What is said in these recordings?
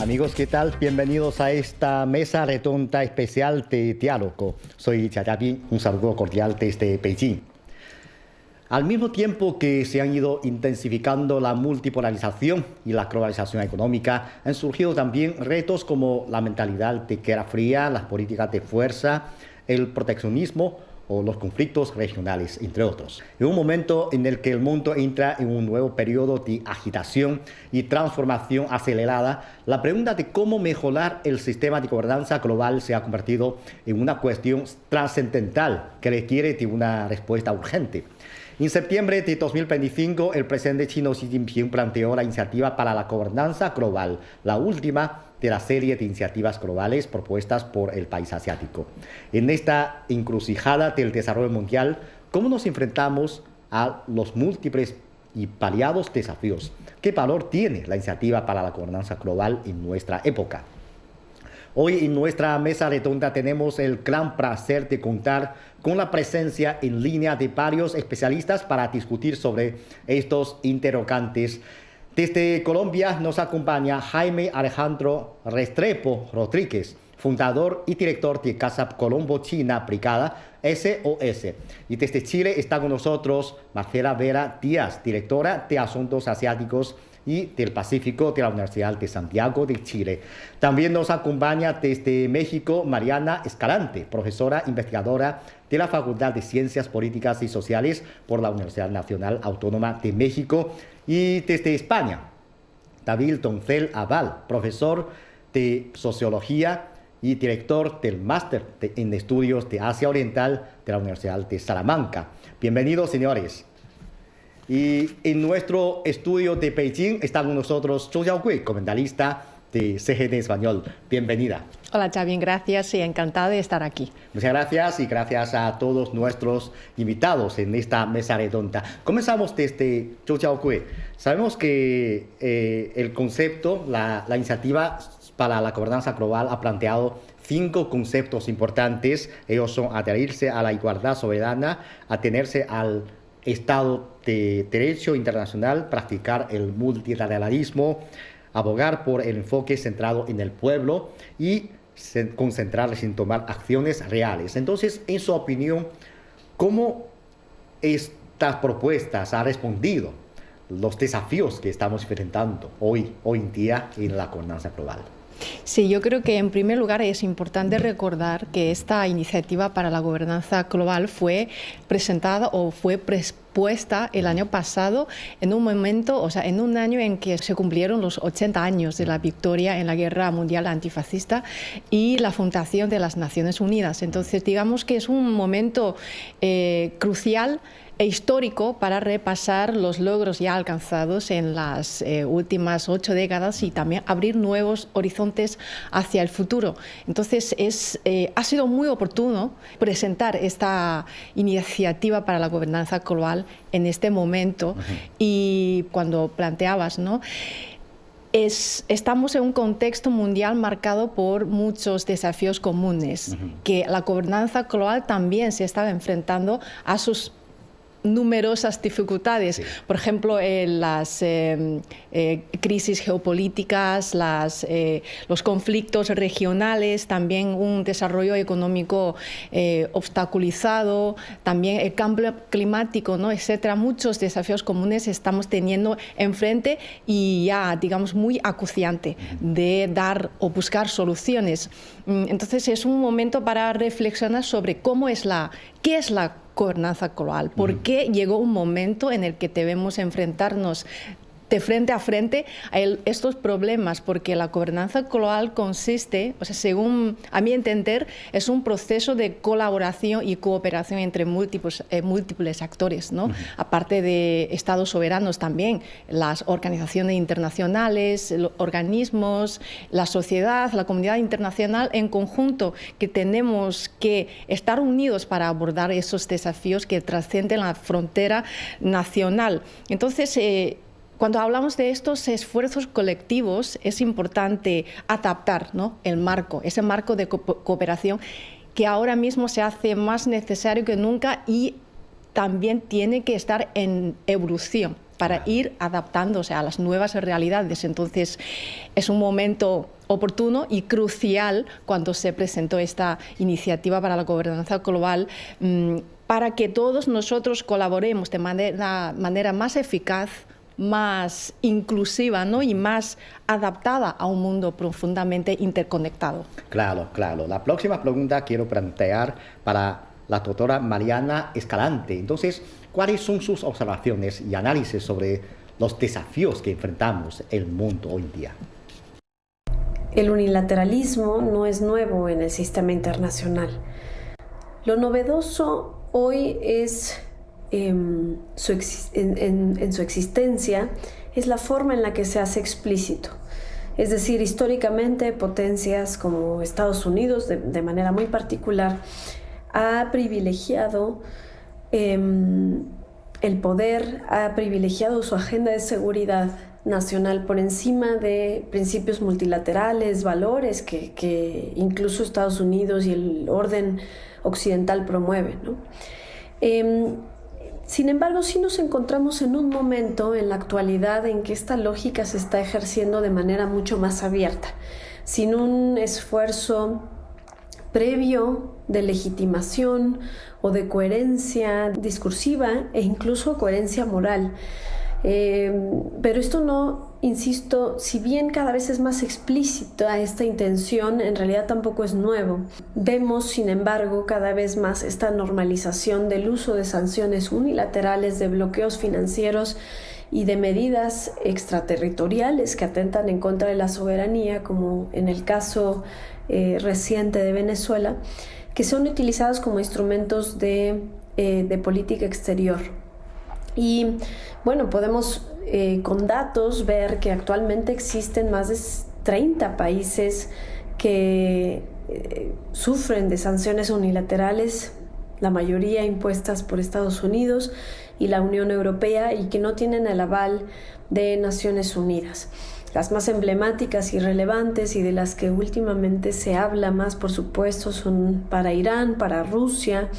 Amigos, ¿qué tal? Bienvenidos a esta mesa redonda especial de diálogo. Soy Chayapi, un saludo cordial desde Beijing. Al mismo tiempo que se han ido intensificando la multipolarización y la globalización económica, han surgido también retos como la mentalidad de guerra fría, las políticas de fuerza, el proteccionismo o los conflictos regionales, entre otros. En un momento en el que el mundo entra en un nuevo periodo de agitación y transformación acelerada, la pregunta de cómo mejorar el sistema de gobernanza global se ha convertido en una cuestión trascendental que requiere de una respuesta urgente. En septiembre de 2025, el presidente chino Xi Jinping planteó la iniciativa para la gobernanza global, la última de la serie de iniciativas globales propuestas por el país asiático. En esta encrucijada del desarrollo mundial, ¿cómo nos enfrentamos a los múltiples y variados desafíos? ¿Qué valor tiene la iniciativa para la gobernanza global en nuestra época? Hoy en nuestra mesa redonda tenemos el gran placer de contar con la presencia en línea de varios especialistas para discutir sobre estos interrogantes. Desde Colombia nos acompaña Jaime Alejandro Restrepo Rodríguez, fundador y director de Casa Colombo China Aplicada, SOS. Y desde Chile está con nosotros Marcela Vera Díaz, directora de Asuntos Asiáticos y del Pacífico de la Universidad de Santiago de Chile. También nos acompaña desde México Mariana Escalante, profesora investigadora de la Facultad de Ciencias Políticas y Sociales por la Universidad Nacional Autónoma de México. Y desde España, David Doncel Aval, profesor de Sociología y director del Máster en Estudios de Asia Oriental de la Universidad de Salamanca. Bienvenidos, señores. Y en nuestro estudio de Beijing está con nosotros Zhou Xiaogui, comentarista de CGTN Español. Bienvenida. Hola, Xavi, gracias y encantada de estar aquí. Muchas gracias y gracias a todos nuestros invitados en esta mesa redonda. Comenzamos desde Zhou Xiaogui. Sabemos que el concepto, la iniciativa para la gobernanza global ha planteado 5 conceptos importantes. Ellos son adherirse a la igualdad soberana, atenerse al Estado de Derecho internacional, practicar el multilateralismo, abogar por el enfoque centrado en el pueblo y concentrarse en tomar acciones reales. Entonces, en su opinión, ¿cómo estas propuestas han respondido los desafíos que estamos enfrentando hoy en día en la gobernanza global? Sí, yo creo que en primer lugar es importante recordar que esta iniciativa para la gobernanza global fue presentada o fue propuesta el año pasado en un momento, o sea, en un año en que se cumplieron los 80 años de la victoria en la Guerra Mundial Antifascista y la fundación de las Naciones Unidas. Entonces, digamos que es un momento crucial e histórico para repasar los logros ya alcanzados en las últimas 8 décadas y también abrir nuevos horizontes hacia el futuro. Entonces ha sido muy oportuno presentar esta iniciativa para la gobernanza global en este momento. Y cuando planteabas, ¿no?, estamos en un contexto mundial marcado por muchos desafíos comunes, que la gobernanza global también se estaba enfrentando a sus numerosas dificultades, sí. Por ejemplo, las crisis geopolíticas, los conflictos regionales, también un desarrollo económico obstaculizado, también el cambio climático, ¿no?, etcétera. Muchos desafíos comunes estamos teniendo enfrente y ya, digamos, muy acuciante de dar o buscar soluciones. Entonces, es un momento para reflexionar sobre qué es la gobernanza global, por qué llegó un momento en el que debemos enfrentarnos de frente a frente a estos problemas, porque la gobernanza global consiste, o sea, según a mi entender, es un proceso de colaboración y cooperación entre múltiples actores, ¿no? Aparte de estados soberanos también, las organizaciones internacionales, los organismos, la sociedad, la comunidad internacional en conjunto, que tenemos que estar unidos para abordar esos desafíos que trascienden la frontera nacional. Entonces, cuando hablamos de estos esfuerzos colectivos, es importante adaptar, ¿no?, el marco, ese marco de cooperación que ahora mismo se hace más necesario que nunca y también tiene que estar en evolución. para ir adaptándose a las nuevas realidades. Entonces, es un momento oportuno y crucial cuando se presentó esta iniciativa para la gobernanza global, para que todos nosotros colaboremos de manera más eficaz, más inclusiva, ¿no? Y más adaptada a un mundo profundamente interconectado. Claro, claro. La próxima pregunta quiero plantear para la doctora Mariana Escalante. Entonces, ¿cuáles son sus observaciones y análisis sobre los desafíos que enfrentamos en el mundo hoy en día? El unilateralismo no es nuevo en el sistema internacional. Lo novedoso hoy es en su existencia es la forma en la que se hace explícito. Es decir, históricamente potencias como Estados Unidos, de manera muy particular, ha privilegiado el poder, ha privilegiado su agenda de seguridad nacional por encima de principios multilaterales, valores que incluso Estados Unidos y el orden occidental promueven, ¿no? Sin embargo, sí nos encontramos en un momento en la actualidad en que esta lógica se está ejerciendo de manera mucho más abierta, sin un esfuerzo previo de legitimación o de coherencia discursiva e incluso coherencia moral. Pero esto no, insisto, si bien cada vez es más explícita esta intención, en realidad tampoco es nuevo. Vemos, sin embargo, cada vez más esta normalización del uso de sanciones unilaterales, de bloqueos financieros y de medidas extraterritoriales que atentan en contra de la soberanía, como en el caso reciente de Venezuela, que son utilizados como instrumentos de política exterior. Y bueno, podemos con datos ver que actualmente existen más de 30 países que sufren de sanciones unilaterales, la mayoría impuestas por Estados Unidos y la Unión Europea, y que no tienen el aval de Naciones Unidas. Las más emblemáticas y relevantes, y de las que últimamente se habla más, por supuesto, son para Irán, para Rusia,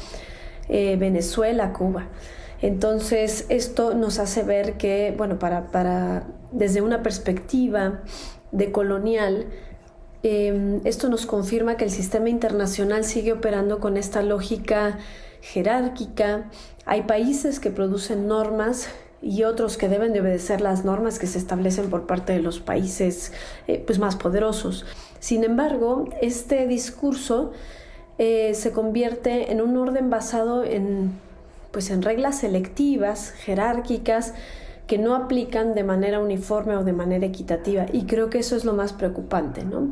Venezuela, Cuba. Entonces, esto nos hace ver que, bueno, desde una perspectiva decolonial, esto nos confirma que el sistema internacional sigue operando con esta lógica jerárquica. Hay países que producen normas y otros que deben de obedecer las normas que se establecen por parte de los países más poderosos. Sin embargo, este discurso se convierte en un orden basado en reglas selectivas, jerárquicas, que no aplican de manera uniforme o de manera equitativa. Y creo que eso es lo más preocupante, ¿no?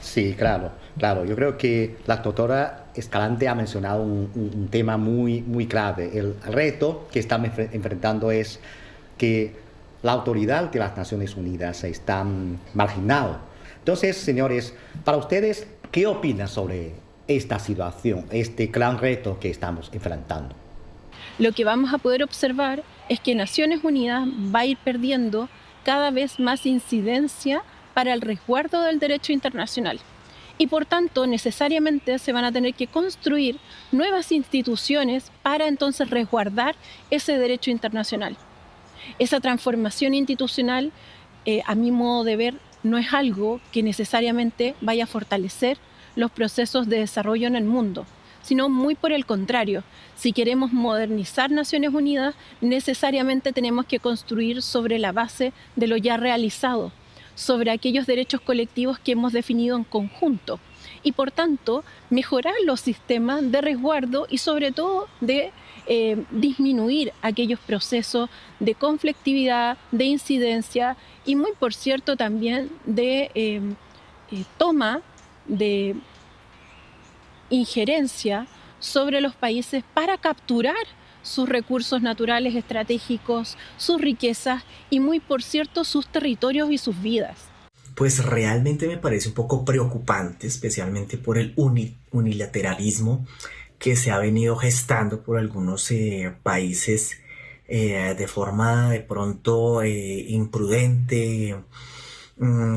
Sí, claro. Yo creo que la doctora Escalante ha mencionado un tema muy, muy clave. El reto que estamos enfrentando es que la autoridad de las Naciones Unidas está marginada. Entonces, señores, para ustedes, ¿qué opinan sobre esta situación, este gran reto que estamos enfrentando? Lo que vamos a poder observar es que Naciones Unidas va a ir perdiendo cada vez más incidencia para el resguardo del derecho internacional. Y por tanto, necesariamente se van a tener que construir nuevas instituciones para entonces resguardar ese derecho internacional. Esa transformación institucional, a mi modo de ver, no es algo que necesariamente vaya a fortalecer los procesos de desarrollo en el mundo, sino muy por el contrario. Si queremos modernizar Naciones Unidas, necesariamente tenemos que construir sobre la base de lo ya realizado, sobre aquellos derechos colectivos que hemos definido en conjunto, y por tanto mejorar los sistemas de resguardo y sobre todo de disminuir aquellos procesos de conflictividad, de incidencia y muy por cierto también de toma de injerencia sobre los países para capturar sus recursos naturales estratégicos, sus riquezas y muy por cierto sus territorios y sus vidas. Pues realmente me parece un poco preocupante, especialmente por el unilateralismo que se ha venido gestando por algunos países de forma de pronto imprudente,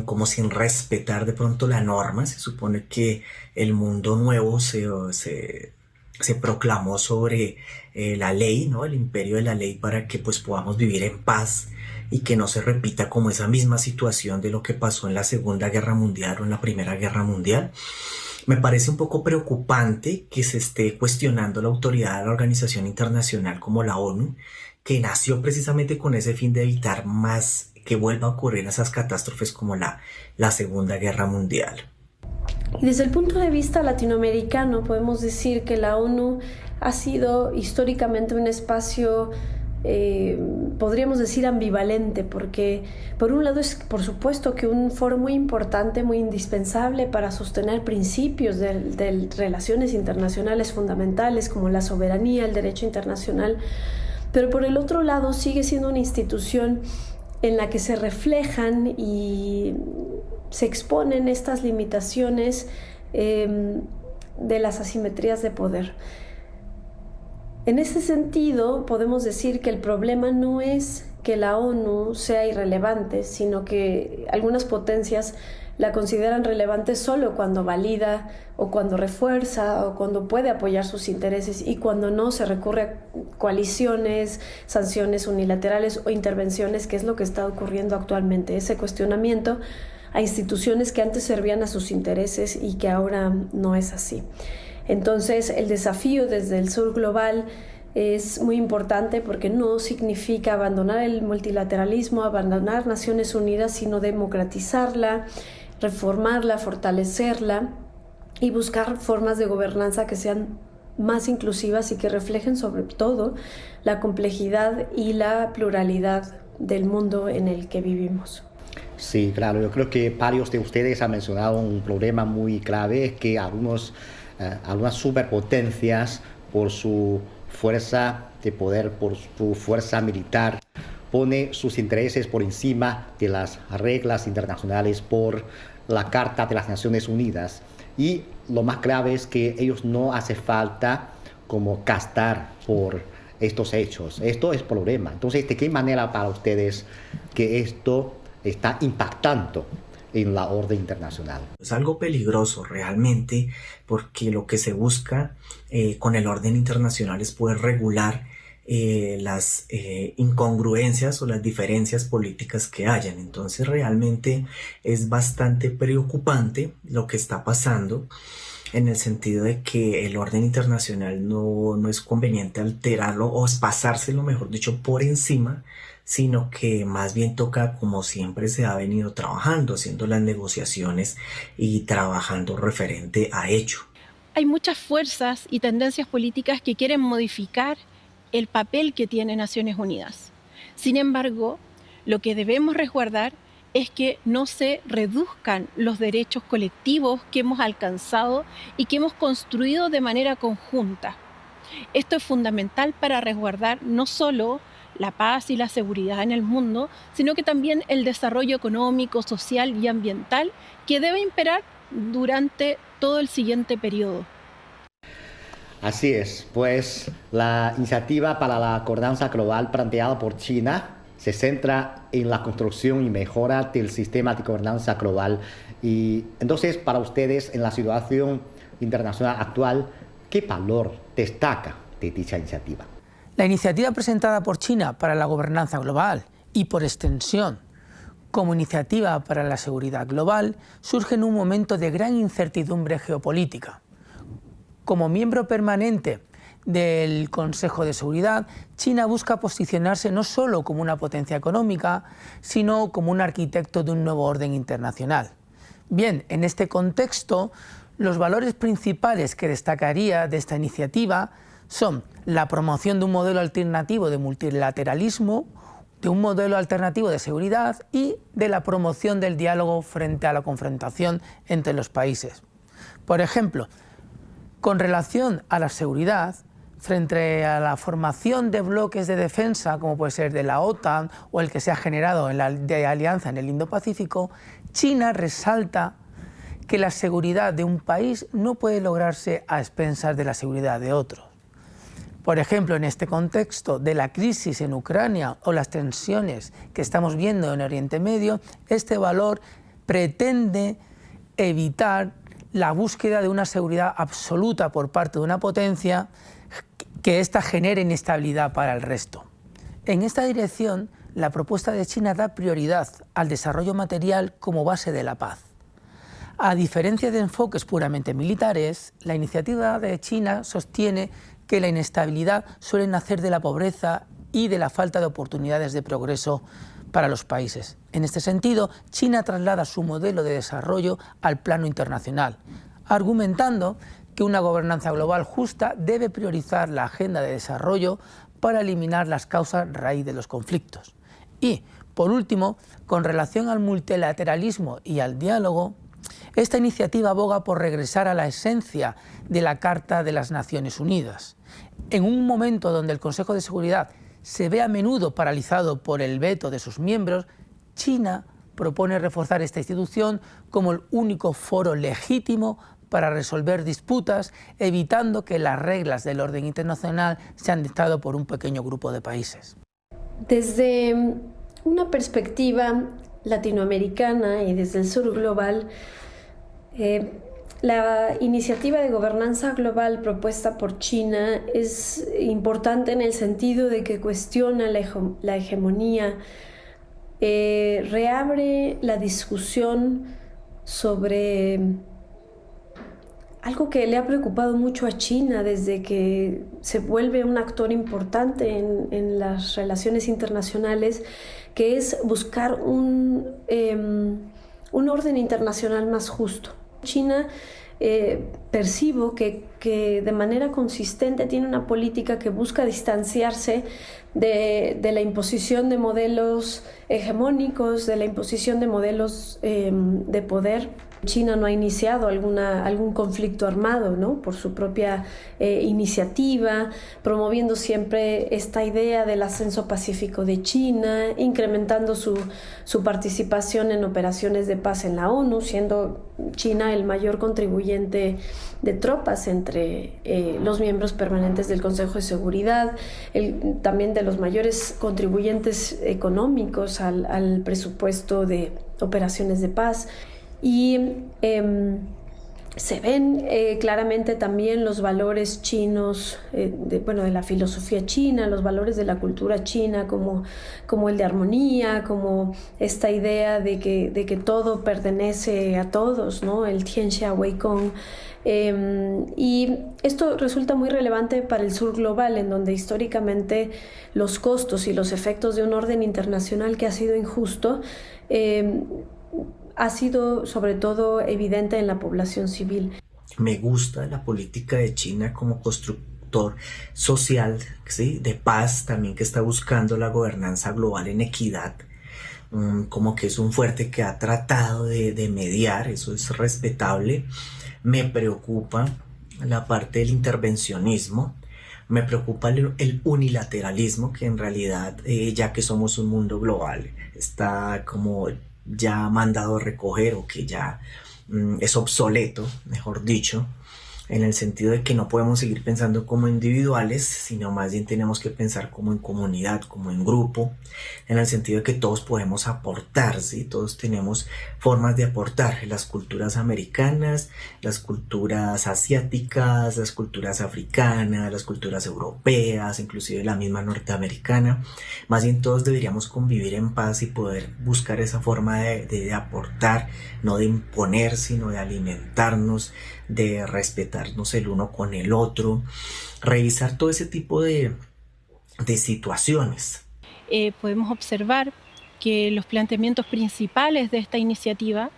como sin respetar de pronto la norma. Se supone que el mundo nuevo se se proclamó sobre la ley, ¿no? El imperio de la ley, para que pues podamos vivir en paz y que no se repita como esa misma situación de lo que pasó en la Segunda Guerra Mundial o en la Primera Guerra Mundial. Me parece un poco preocupante que se esté cuestionando la autoridad de la organización internacional como la ONU, que nació precisamente con ese fin de evitar más que vuelva a ocurrir esas catástrofes como la Segunda Guerra Mundial. Y desde el punto de vista latinoamericano podemos decir que la ONU ha sido históricamente un espacio, podríamos decir, ambivalente, porque por un lado es por supuesto que un foro muy importante, muy indispensable para sostener principios de relaciones internacionales fundamentales como la soberanía, el derecho internacional, pero por el otro lado sigue siendo una institución en la que se reflejan y se exponen estas limitaciones de las asimetrías de poder. En ese sentido, podemos decir que el problema no es que la ONU sea irrelevante, sino que algunas potencias la consideran relevante solo cuando valida o cuando refuerza o cuando puede apoyar sus intereses, y cuando no, se recurre a coaliciones, sanciones unilaterales o intervenciones, que es lo que está ocurriendo actualmente, ese cuestionamiento a instituciones que antes servían a sus intereses y que ahora no es así. Entonces, el desafío desde el sur global es muy importante, porque no significa abandonar el multilateralismo, abandonar Naciones Unidas, sino democratizarla, reformarla, fortalecerla y buscar formas de gobernanza que sean más inclusivas y que reflejen sobre todo la complejidad y la pluralidad del mundo en el que vivimos. Sí, claro, yo creo que varios de ustedes han mencionado un problema muy clave, es que algunas superpotencias, por su fuerza de poder, por su fuerza militar, pone sus intereses por encima de las reglas internacionales, por la Carta de las Naciones Unidas. Y lo más grave es que ellos no hace falta como castar por estos hechos. Esto es problema. Entonces, ¿de qué manera para ustedes que esto está impactando en la orden internacional? Es algo peligroso realmente, porque lo que se busca con el orden internacional es poder regular las incongruencias o las diferencias políticas que hayan. Entonces realmente es bastante preocupante lo que está pasando, en el sentido de que el orden internacional no es conveniente alterarlo o pasárselo, mejor dicho, por encima, sino que más bien toca, como siempre se ha venido trabajando, haciendo las negociaciones y trabajando referente a ello. Hay muchas fuerzas y tendencias políticas que quieren modificar el papel que tiene Naciones Unidas. Sin embargo, lo que debemos resguardar es que no se reduzcan los derechos colectivos que hemos alcanzado y que hemos construido de manera conjunta. Esto es fundamental para resguardar no solo la paz y la seguridad en el mundo, sino que también el desarrollo económico, social y ambiental que debe imperar durante todo el siguiente periodo. Así es, pues la iniciativa para la gobernanza global planteada por China se centra en la construcción y mejora del sistema de gobernanza global. Y entonces, para ustedes, en la situación internacional actual, ¿qué valor destaca de dicha iniciativa? La iniciativa presentada por China para la gobernanza global y, por extensión, como iniciativa para la seguridad global, surge en un momento de gran incertidumbre geopolítica. Como miembro permanente del Consejo de Seguridad, China busca posicionarse no solo como una potencia económica, sino como un arquitecto de un nuevo orden internacional. Bien, en este contexto, los valores principales que destacaría de esta iniciativa son la promoción de un modelo alternativo de multilateralismo, de un modelo alternativo de seguridad y de la promoción del diálogo frente a la confrontación entre los países. Por ejemplo, con relación a la seguridad, frente a la formación de bloques de defensa, como puede ser de la OTAN o el que se ha generado en la alianza en el Indo-Pacífico, China resalta que la seguridad de un país no puede lograrse a expensas de la seguridad de otros. Por ejemplo, en este contexto de la crisis en Ucrania o las tensiones que estamos viendo en Oriente Medio, este valor pretende evitar la búsqueda de una seguridad absoluta por parte de una potencia, que ésta genere inestabilidad para el resto. En esta dirección, la propuesta de China da prioridad al desarrollo material como base de la paz. A diferencia de enfoques puramente militares, la iniciativa de China sostiene que la inestabilidad suele nacer de la pobreza y de la falta de oportunidades de progreso para los países. En este sentido, China traslada su modelo de desarrollo al plano internacional, argumentando que una gobernanza global justa debe priorizar la agenda de desarrollo para eliminar las causas raíz de los conflictos. Y, por último, con relación al multilateralismo y al diálogo, esta iniciativa aboga por regresar a la esencia de la Carta de las Naciones Unidas. En un momento donde el Consejo de Seguridad se ve a menudo paralizado por el veto de sus miembros, China propone reforzar esta institución como el único foro legítimo para resolver disputas, evitando que las reglas del orden internacional sean dictadas por un pequeño grupo de países. Desde una perspectiva latinoamericana y desde el sur global, la iniciativa de gobernanza global propuesta por China es importante en el sentido de que cuestiona la hegemonía, reabre la discusión sobre algo que le ha preocupado mucho a China desde que se vuelve un actor importante en las relaciones internacionales, que es buscar un orden internacional más justo. China percibo que de manera consistente tiene una política que busca distanciarse de la imposición de modelos hegemónicos, de la imposición de modelos de poder. China no ha iniciado algún conflicto armado, ¿no?, por su propia iniciativa, promoviendo siempre esta idea del ascenso pacífico de China, incrementando su participación en operaciones de paz en la ONU, siendo China el mayor contribuyente de tropas entre los miembros permanentes del Consejo de Seguridad, también de los mayores contribuyentes económicos al presupuesto de operaciones de paz. Y se ven claramente también los valores chinos, de la filosofía china, los valores de la cultura china, como el de armonía, como esta idea de que todo pertenece a todos, ¿no?, el Tianxia Weikong. Y esto resulta muy relevante para el sur global, en donde históricamente los costos y los efectos de un orden internacional que ha sido injusto ha sido sobre todo evidente en la población civil. Me gusta la política de China como constructor social, ¿sí?, de paz, también que está buscando la gobernanza global en equidad, como que es un fuerte que ha tratado de mediar, eso es respetable. Me preocupa la parte del intervencionismo, me preocupa el unilateralismo, que en realidad, ya que somos un mundo global, está como ya mandado a recoger, o que ya es obsoleto, mejor dicho, en el sentido de que no podemos seguir pensando como individuales, sino más bien tenemos que pensar como en comunidad, como en grupo, en el sentido de que todos podemos aportar, ¿sí? Todos tenemos formas de aportar, las culturas americanas, las culturas asiáticas, las culturas africanas, las culturas europeas, inclusive la misma norteamericana. Más bien todos deberíamos convivir en paz y poder buscar esa forma de aportar, no de imponer, sino de alimentarnos, de respetarnos el uno con el otro, revisar todo ese tipo de situaciones. Podemos observar que los planteamientos principales de esta iniciativa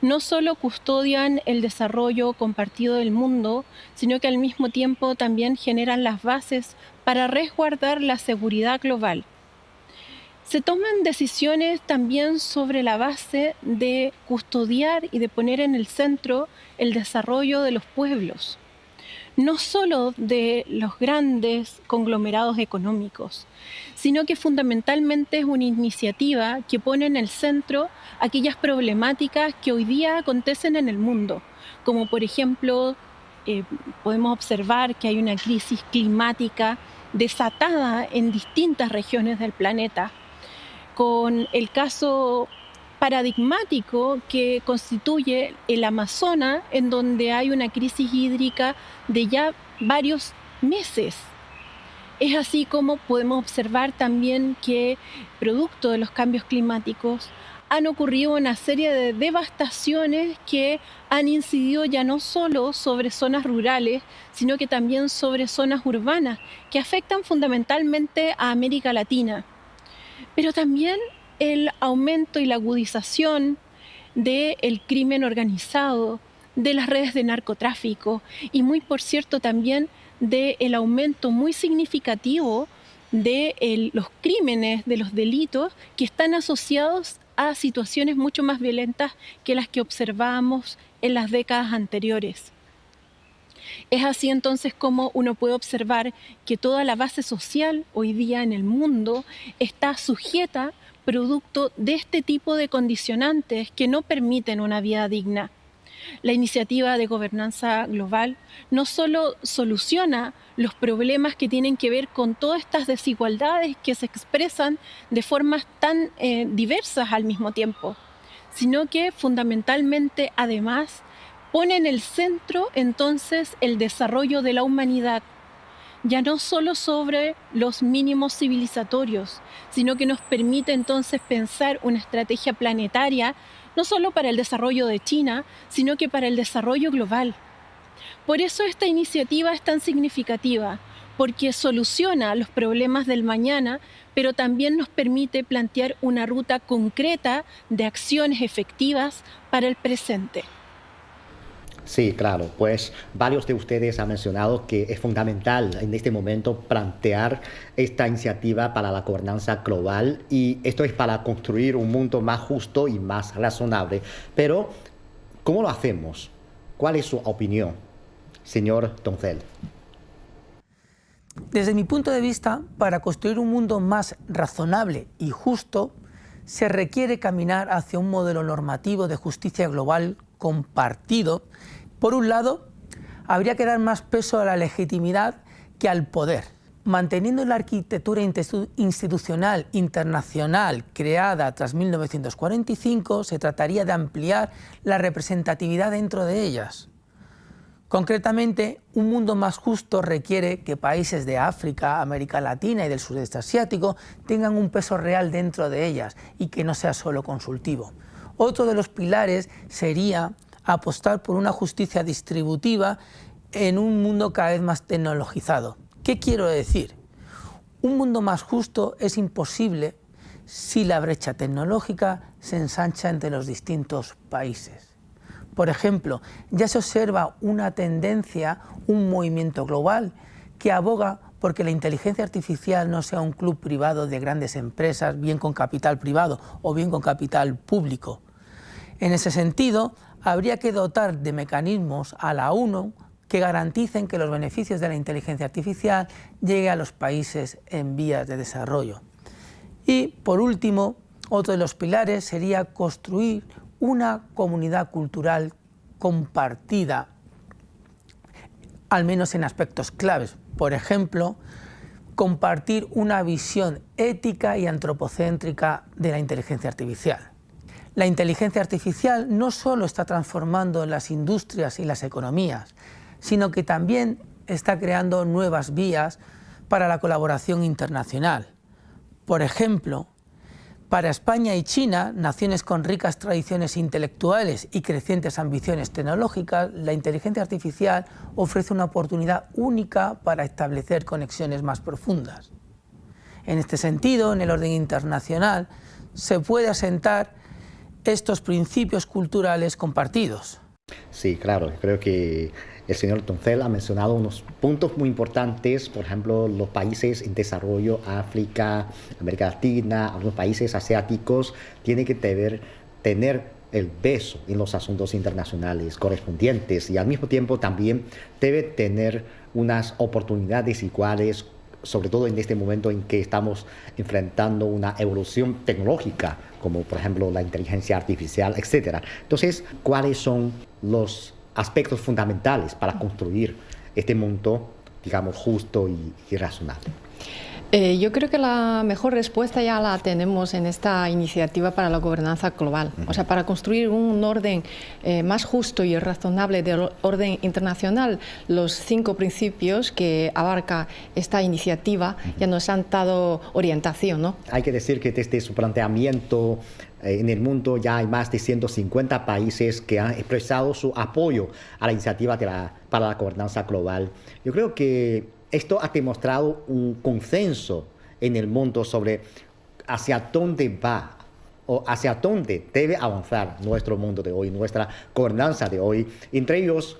no solo custodian el desarrollo compartido del mundo, sino que al mismo tiempo también generan las bases para resguardar la seguridad global. Se toman decisiones también sobre la base de custodiar y de poner en el centro el desarrollo de los pueblos, no solo de los grandes conglomerados económicos, sino que fundamentalmente es una iniciativa que pone en el centro aquellas problemáticas que hoy día acontecen en el mundo, como por ejemplo podemos observar que hay una crisis climática desatada en distintas regiones del planeta, con el caso paradigmático que constituye el Amazonas, en donde hay una crisis hídrica de ya varios meses. Es así como podemos observar también que, producto de los cambios climáticos, han ocurrido una serie de devastaciones que han incidido ya no solo sobre zonas rurales, sino que también sobre zonas urbanas, que afectan fundamentalmente a América Latina. Pero también el aumento y la agudización del crimen organizado, de las redes de narcotráfico y muy por cierto también del aumento muy significativo de los crímenes, de los delitos que están asociados a situaciones mucho más violentas que las que observábamos en las décadas anteriores. Es así entonces como uno puede observar que toda la base social hoy día en el mundo está sujeta producto de este tipo de condicionantes que no permiten una vida digna. La iniciativa de gobernanza global no solo soluciona los problemas que tienen que ver con todas estas desigualdades que se expresan de formas tan diversas al mismo tiempo, sino que fundamentalmente además pone en el centro entonces el desarrollo de la humanidad, ya no solo sobre los mínimos civilizatorios, sino que nos permite entonces pensar una estrategia planetaria no solo para el desarrollo de China, sino que para el desarrollo global. Por eso esta iniciativa es tan significativa, porque soluciona los problemas del mañana, pero también nos permite plantear una ruta concreta de acciones efectivas para el presente. Sí, claro, pues varios de ustedes han mencionado que es fundamental en este momento plantear esta iniciativa para la gobernanza global y esto es para construir un mundo más justo y más razonable. Pero, ¿cómo lo hacemos? ¿Cuál es su opinión, señor Doncel? Desde mi punto de vista, para construir un mundo más razonable y justo, se requiere caminar hacia un modelo normativo de justicia global compartido. Por un lado, habría que dar más peso a la legitimidad que al poder. Manteniendo la arquitectura institucional internacional creada tras 1945, se trataría de ampliar la representatividad dentro de ellas. Concretamente, un mundo más justo requiere que países de África, América Latina y del sudeste asiático tengan un peso real dentro de ellas y que no sea solo consultivo. Otro de los pilares sería apostar por una justicia distributiva en un mundo cada vez más tecnologizado. ¿Qué quiero decir? Un mundo más justo es imposible si la brecha tecnológica se ensancha entre los distintos países. Por ejemplo, ya se observa una tendencia, un movimiento global que aboga porque la inteligencia artificial no sea un club privado de grandes empresas, bien con capital privado o bien con capital público. En ese sentido, habría que dotar de mecanismos a la ONU que garanticen que los beneficios de la inteligencia artificial lleguen a los países en vías de desarrollo. Y, por último, otro de los pilares sería construir una comunidad cultural compartida, al menos en aspectos claves. Por ejemplo, compartir una visión ética y antropocéntrica de la inteligencia artificial. La inteligencia artificial no solo está transformando las industrias y las economías, sino que también está creando nuevas vías para la colaboración internacional. Por ejemplo, para España y China, naciones con ricas tradiciones intelectuales y crecientes ambiciones tecnológicas, la inteligencia artificial ofrece una oportunidad única para establecer conexiones más profundas. En este sentido, en el orden internacional, se puede asentar estos principios culturales compartidos. Sí, claro, creo que el señor Doncel ha mencionado unos puntos muy importantes, por ejemplo, los países en desarrollo, África, América Latina, algunos países asiáticos, tienen que tener el peso en los asuntos internacionales correspondientes y al mismo tiempo también debe tener unas oportunidades iguales, sobre todo en este momento en que estamos enfrentando una evolución tecnológica, como por ejemplo la inteligencia artificial, etc. Entonces, ¿cuáles son los aspectos fundamentales para construir este mundo, digamos, justo y razonable? Yo creo que la mejor respuesta ya la tenemos en esta iniciativa para la gobernanza global. O sea, para construir un orden más justo y razonable del orden internacional, los 5 principios que abarca esta iniciativa ya nos han dado orientación, ¿no? Hay que decir que desde su planteamiento en el mundo ya hay más de 150 países que han expresado su apoyo a la iniciativa para la gobernanza global. Yo creo que esto ha demostrado un consenso en el mundo sobre hacia dónde va o hacia dónde debe avanzar nuestro mundo de hoy, nuestra gobernanza de hoy. Entre ellos,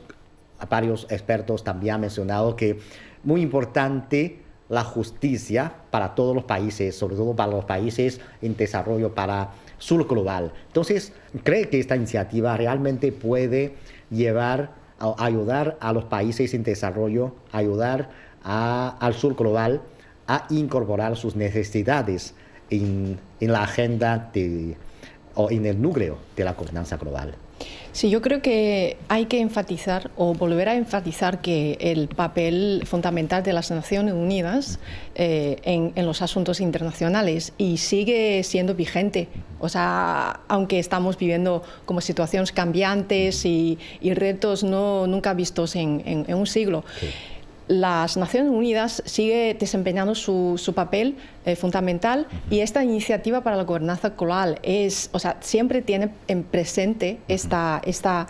varios expertos también han mencionado que muy importante la justicia para todos los países, sobre todo para los países en desarrollo, para Sur Global. Entonces, ¿cree que esta iniciativa realmente puede ayudar a los países en desarrollo, ayudar al Sur Global a incorporar sus necesidades en la agenda o en el núcleo de la gobernanza global? Sí, yo creo que hay que enfatizar o volver a enfatizar que el papel fundamental de las Naciones Unidas en los asuntos internacionales y sigue siendo vigente. O sea, aunque estamos viviendo como situaciones cambiantes y retos nunca vistos en un siglo. Sí. Las Naciones Unidas sigue desempeñando su papel fundamental y esta iniciativa para la gobernanza global siempre tiene en presente este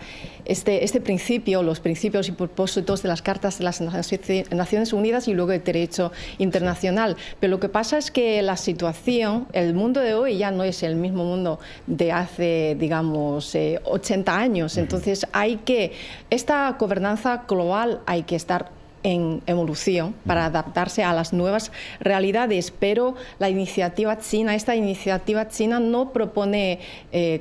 principio, los principios y propósitos de las cartas de las Naciones Unidas y luego el derecho internacional. Pero lo que pasa es que la situación, el mundo de hoy ya no es el mismo mundo de hace, digamos, 80 años. Entonces esta gobernanza global hay que estar en evolución para adaptarse a las nuevas realidades, pero esta iniciativa china no propone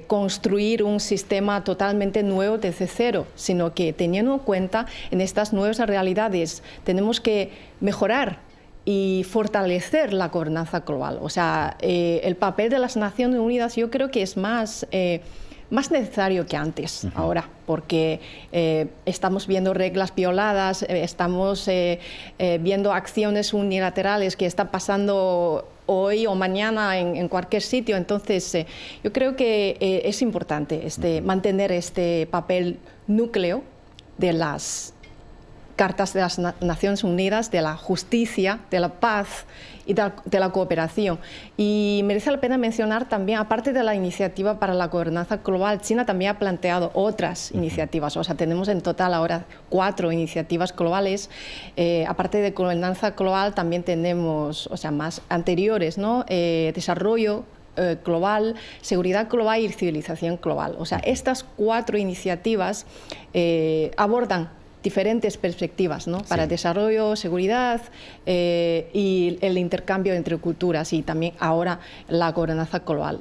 construir un sistema totalmente nuevo desde cero, sino que teniendo en cuenta en estas nuevas realidades tenemos que mejorar y fortalecer la gobernanza global. O sea, el papel de las Naciones Unidas yo creo que es más necesario que antes ahora, porque estamos viendo reglas violadas, estamos viendo acciones unilaterales que están pasando hoy o mañana en cualquier sitio. Entonces, yo creo que es importante mantener este papel núcleo de las cartas de las Naciones Unidas, de la justicia, de la paz y de la cooperación. Y merece la pena mencionar también, aparte de la iniciativa para la gobernanza global, China también ha planteado otras iniciativas. O sea, tenemos en total ahora 4 iniciativas globales. Aparte de gobernanza global, también tenemos, más anteriores, ¿no? Desarrollo global, seguridad global y civilización global. O sea, estas 4 iniciativas abordan diferentes perspectivas, ¿no? Para desarrollo, seguridad y el intercambio entre culturas y también ahora la gobernanza global.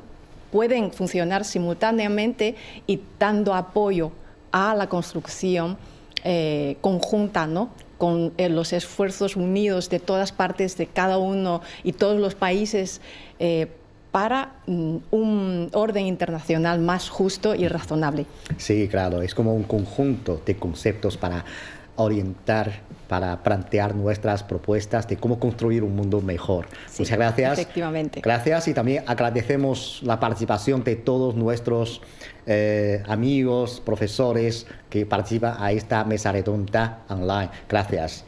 Pueden funcionar simultáneamente y dando apoyo a la construcción conjunta, ¿no? Con los esfuerzos unidos de todas partes, de cada uno y todos los países para un orden internacional más justo y razonable. Sí, claro, es como un conjunto de conceptos para orientar, para plantear nuestras propuestas de cómo construir un mundo mejor. Sí, muchas gracias. Efectivamente. Gracias y también agradecemos la participación de todos nuestros amigos, profesores que participan a esta mesa redonda online. Gracias.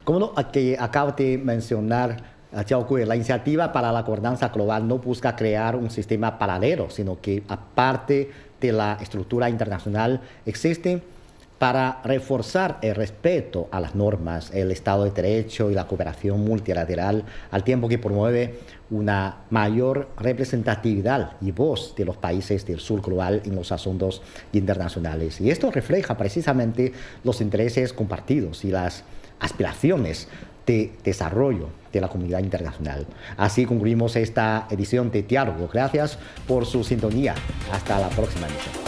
Como lo que acabo de mencionar, la iniciativa para la gobernanza global no busca crear un sistema paralelo, sino que aparte de la estructura internacional existe para reforzar el respeto a las normas, el Estado de Derecho y la cooperación multilateral, al tiempo que promueve una mayor representatividad y voz de los países del Sur Global en los asuntos internacionales. Y esto refleja precisamente los intereses compartidos y las aspiraciones de desarrollo de la comunidad internacional. Así concluimos esta edición de Diálogo. Gracias por su sintonía. Hasta la próxima edición.